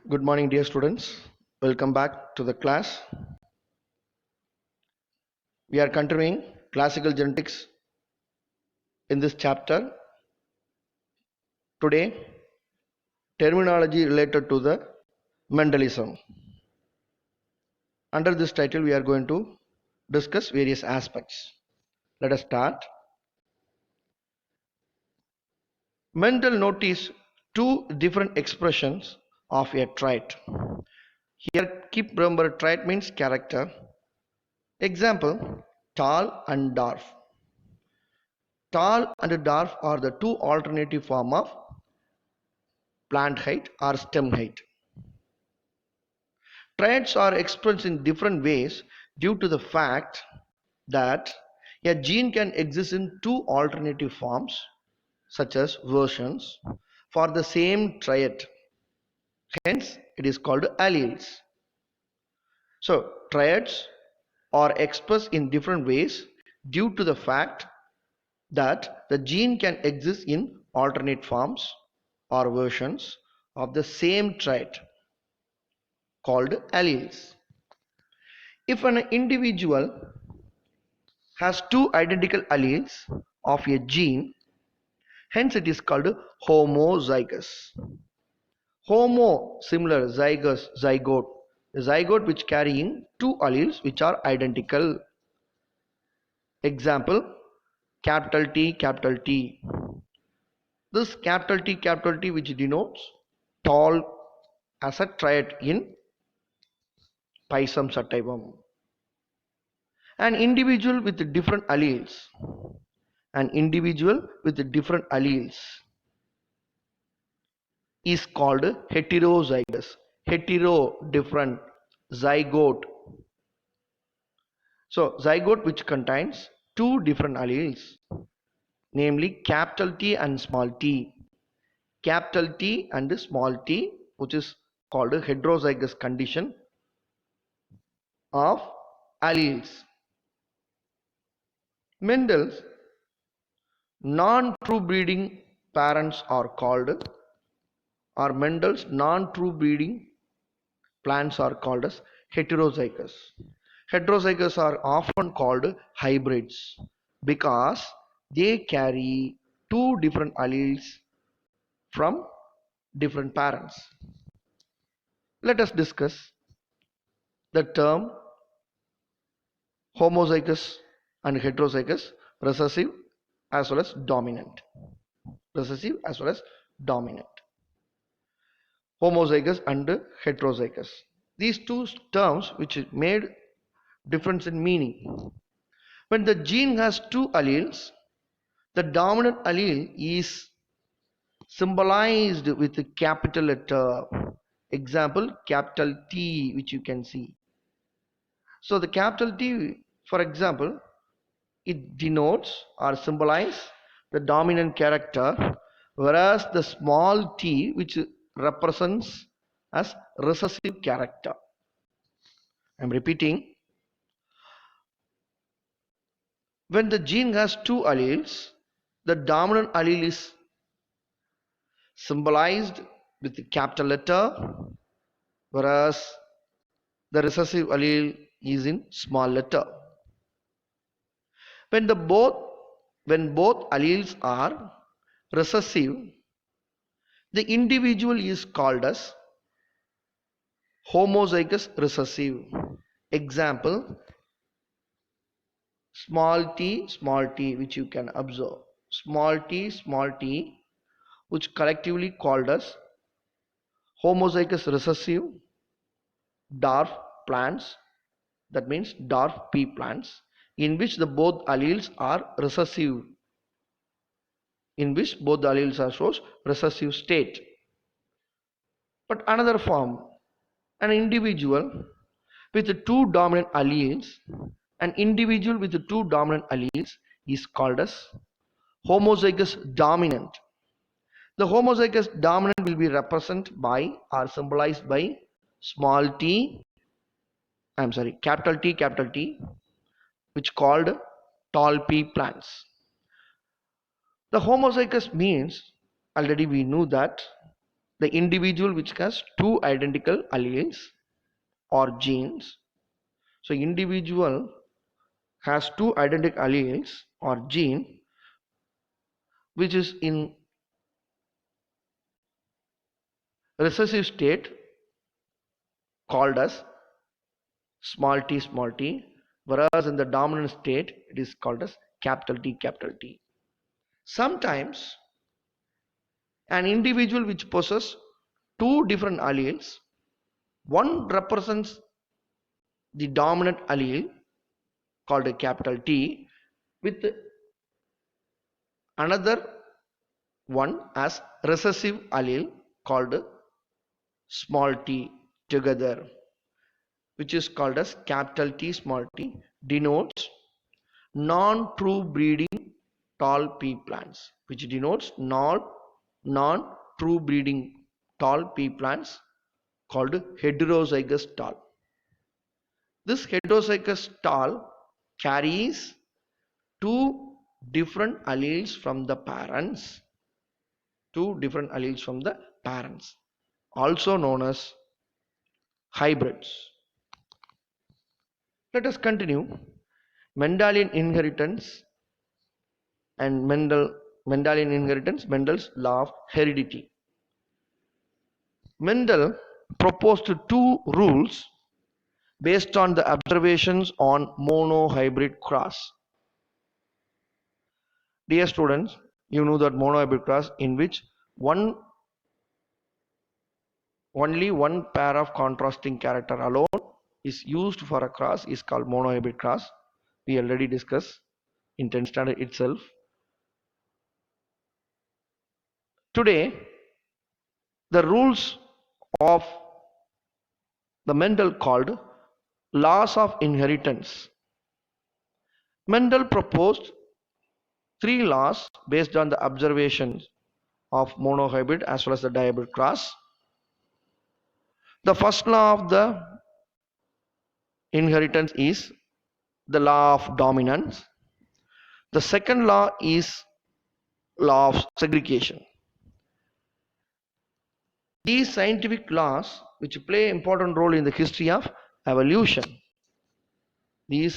Good morning, dear students. Welcome back to the class. We are continuing classical genetics in this chapter. Today, terminology related to the Mendelism. Under this title, we are going to discuss various aspects. Let us start. Mendel noticed two different expressions of a trait. Here, keep remember trait means character. Example, tall and dwarf. Tall and dwarf are the two alternative form of plant height or stem height. Traits are expressed in different ways due to the fact that a gene can exist in two alternative forms, such as versions, for the same trait. Hence, it is called alleles. So, traits are expressed in different ways due to the fact that the gene can exist in alternate forms or versions of the same trait called alleles. If an individual has two identical alleles of a gene, hence it is called homozygous. Homo, similar, zygous, zygote. The zygote which carrying two alleles which are identical. Example, capital T, capital T. This capital T which denotes tall as a trait in Pisum sativum. An individual with different alleles. An individual with different alleles is called heterozygous. Hetero, different, zygote. So zygote which contains two different alleles, namely capital T and small t. Capital T and small t, which is called a heterozygous condition of alleles. Mendel's non-true breeding parents are called, or Mendel's non-true breeding plants are called as heterozygous. Heterozygous are often called hybrids because they carry two different alleles from different parents. Let us discuss the term homozygous and heterozygous, recessive as well as dominant. Recessive as well as dominant. Homozygous and heterozygous. These two terms which made difference in meaning. When the gene has two alleles, the dominant allele is symbolized with a capital letter. Example, capital T, which you can see. So the capital T, for example, it denotes or symbolizes the dominant character, whereas the small t, which represents as recessive character. I'm repeating. When the gene has two alleles, the dominant allele is symbolized with the capital letter, whereas the recessive allele is in small letter. When both alleles are recessive, the individual is called as homozygous recessive. Example, small t, which you can observe. Small t, which collectively called as homozygous recessive dwarf plants, that means dwarf pea plants, in which the both alleles are recessive, in which both the alleles are shows recessive state. But another form, an individual with two dominant alleles, an individual with two dominant alleles is called as homozygous dominant. The homozygous dominant will be represented by or symbolized by small t, capital T, which called tall pea plants. The homozygous means, already we knew that the individual which has two identical alleles or genes. So individual has two identical alleles or gene which is in recessive state called as small t, whereas in the dominant state it is called as capital T capital T. Sometimes an individual which possesses two different alleles, one represents the dominant allele called a capital T with another one as recessive allele called small t together, which is called as capital T small t, denotes non-true breeding tall pea plants, which denotes non-true breeding tall pea plants called heterozygous tall. This heterozygous tall carries two different alleles from the parents, also known as hybrids. Let us continue. Mendelian inheritance and Mendel's law of heredity. Mendel proposed two rules based on the observations on monohybrid cross. Dear students, you know that monohybrid cross in which only one pair of contrasting character alone is used for a cross is called monohybrid cross. We already discussed in 10th standard itself. Today, the rules of the Mendel called laws of inheritance. Mendel proposed three laws based on the observations of monohybrid as well as the dihybrid cross. The first law of the inheritance is the law of dominance. The second law is law of segregation. These scientific laws which play an important role in the history of evolution. Dear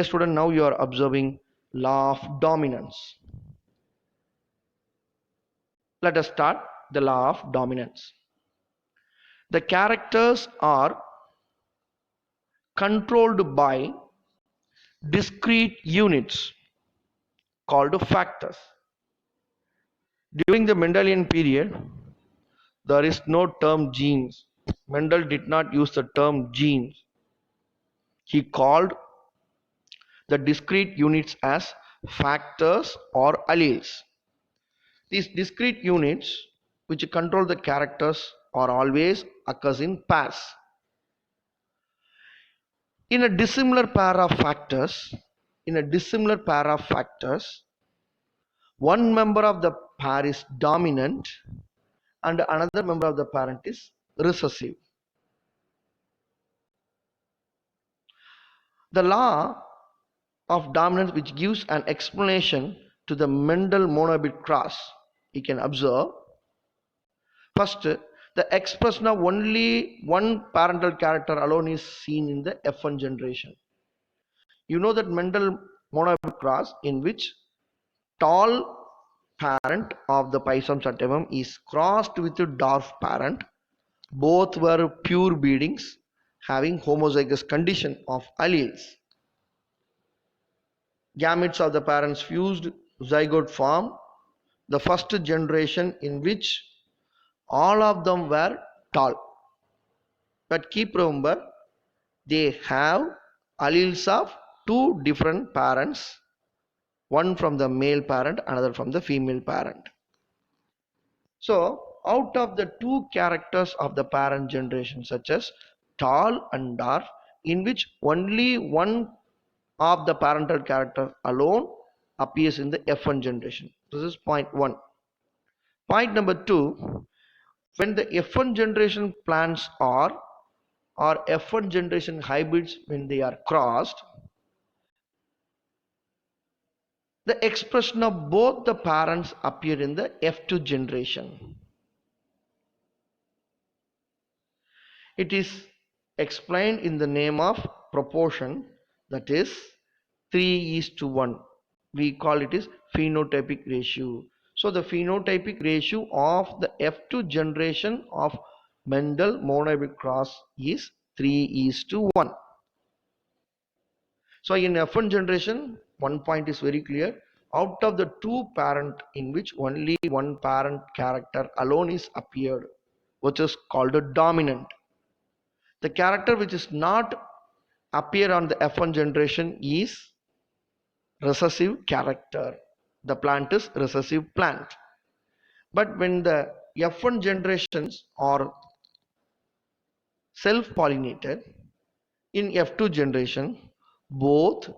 student, now you are observing law of dominance. Let us start the law of dominance. The characters are controlled by discrete units called factors. During the Mendelian period, there is no term genes. Mendel did not use the term genes. He called the discrete units as factors or alleles. These discrete units which control the characters are always occurs in pairs. In a dissimilar pair of factors, one member of the pair is dominant and another member of the parent is recessive. The law of dominance which gives an explanation to the Mendel monohybrid cross, you can observe. First, the expression of only one parental character alone is seen in the F1 generation. You know that Mendel monohybrid cross in which tall parent of the Pisum sativum is crossed with a dwarf parent. Both were pure breedings having homozygous condition of alleles. Gametes of the parents fused, zygote form the first generation in which all of them were tall. But keep remember, they have alleles of two different parents, one from the male parent, another from the female parent. So out of the two characters of the parent generation, such as tall and dwarf, in which only one of the parental character alone appears in the F1 generation. This is point 1. Point number 2, when the F1 generation plants or F1 generation hybrids, when they are crossed, The expression of both the parents appear in the F2 generation. It is explained in the name of proportion, that is 3:1. We call it as phenotypic ratio. So the phenotypic ratio of the F2 generation of Mendel monohybrid cross is 3:1. So in F1 generation, one point is very clear. Out of the two parent in which only one parent character alone is appeared, which is called a dominant. The character which is not appear on the F1 generation is recessive character. The plant is recessive plant. But when the F1 generations are self-pollinated, in F2 generation, both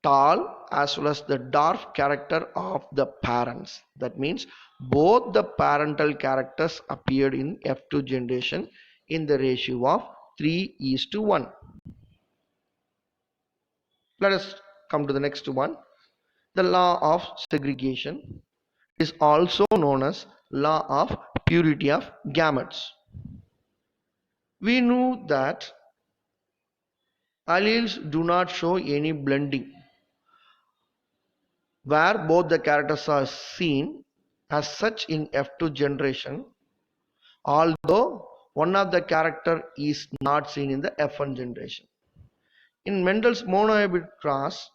tall as well as the dwarf character of the parents. That means both the parental characters appeared in F2 generation in the ratio of 3:1. Let us come to the next one. The law of segregation is also known as law of purity of gametes. We know that alleles do not show any blending, where both the characters are seen as such in F2 generation, although one of the character is not seen in the F1 generation. In Mendel's monohybrid cross,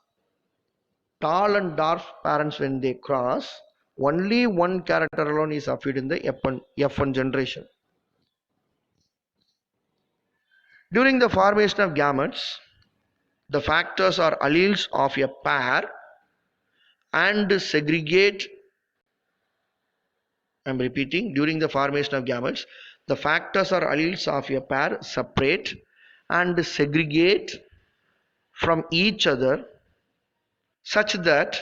tall and dwarf parents, when they cross, only one character alone is appeared in the F1 generation. During the formation of gametes, the factors or alleles of a pair and segregate. I am repeating, during the formation of gametes, the factors or alleles of a pair separate and segregate from each other such that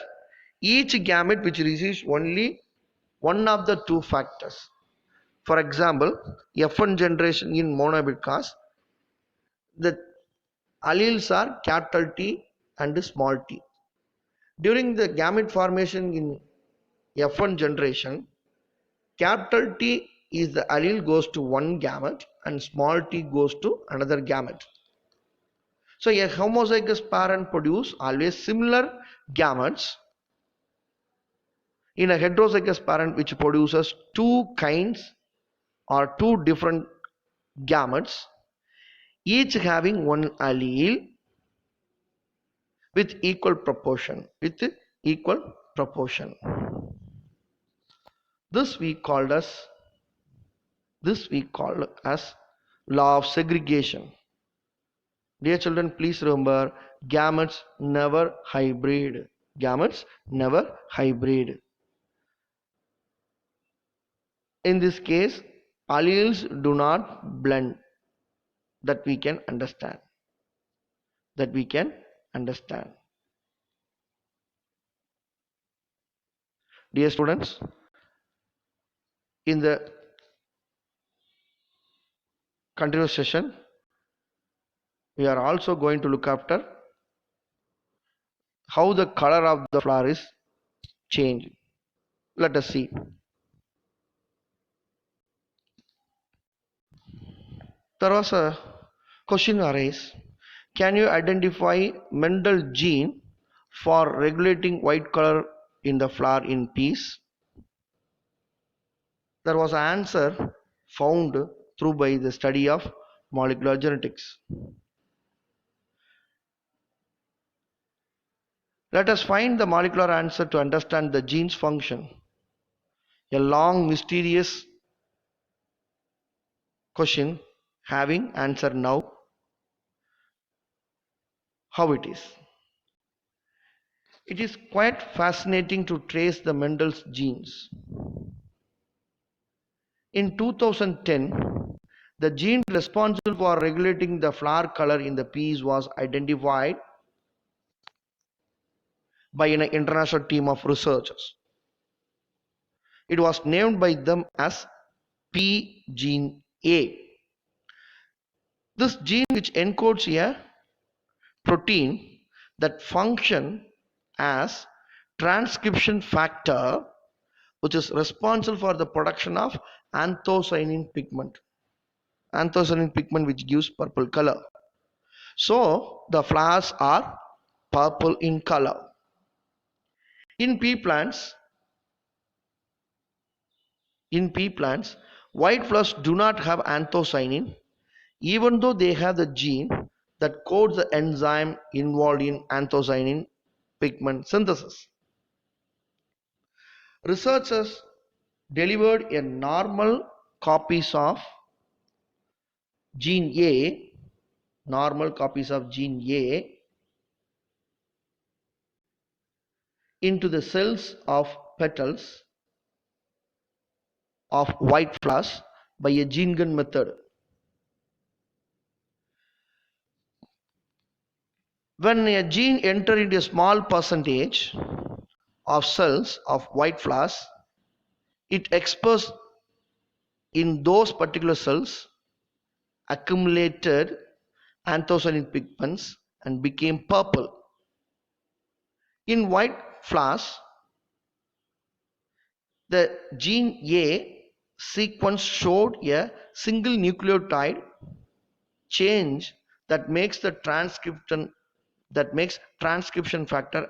each gamete which receives only one of the two factors. For example, F1 generation in monohybrid cross, the alleles are capital T and small t. During the gamete formation in F1 generation, capital T is the allele goes to one gamete and small t goes to another gamete. So a homozygous parent produce always similar gametes. In a heterozygous parent which produces two kinds or two different gametes, each having one allele with equal proportion. This we call as law of segregation. Dear children, please remember, gametes never hybrid. Gametes never hybrid. In this case, alleles do not blend. That we can understand. Dear students, in the continuous session, we are also going to look after how the color of the flower is changed. Let us see. There was a question arise. Can you identify Mendel gene for regulating white color in the flower in peas? There was an answer found through by the study of molecular genetics. Let us find the molecular answer to understand the gene's function. A long mysterious question having answer now. How it is? It is quite fascinating to trace the Mendel's genes. In 2010, the gene responsible for regulating the flower color in the peas was identified by an international team of researchers. It was named by them as P gene A. This gene, which encodes a protein that function as transcription factor which is responsible for the production of anthocyanin pigment. Anthocyanin pigment which gives purple color. So the flowers are purple in color. In pea plants, white flowers do not have anthocyanin, even though they have the gene that codes the enzyme involved in anthocyanin pigment synthesis. Researchers delivered a normal copies of gene A, into the cells of petals of white flowers by a gene gun method. When a gene enters into a small percentage of cells of white flowers, it expresses in those particular cells accumulated anthocyanin pigments and became purple. In white flowers, the gene A sequence showed a single nucleotide change that makes transcription factor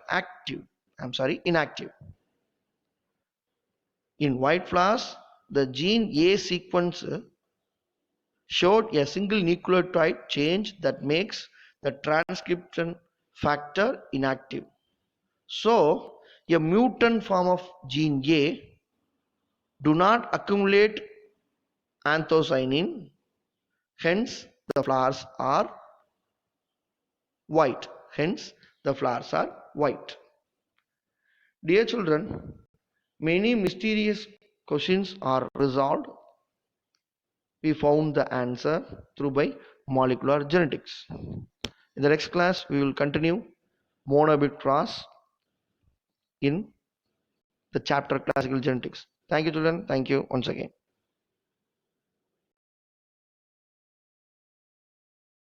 inactive. In white flowers, the gene A sequence showed a single nucleotide change that makes the transcription factor inactive. So, a mutant form of gene A do not accumulate anthocyanin, hence the flowers are white. Dear children, many mysterious questions are resolved. We found the answer through by molecular genetics. In the next class, we will continue monobit cross in the chapter classical genetics. Thank you, children. Thank you once again.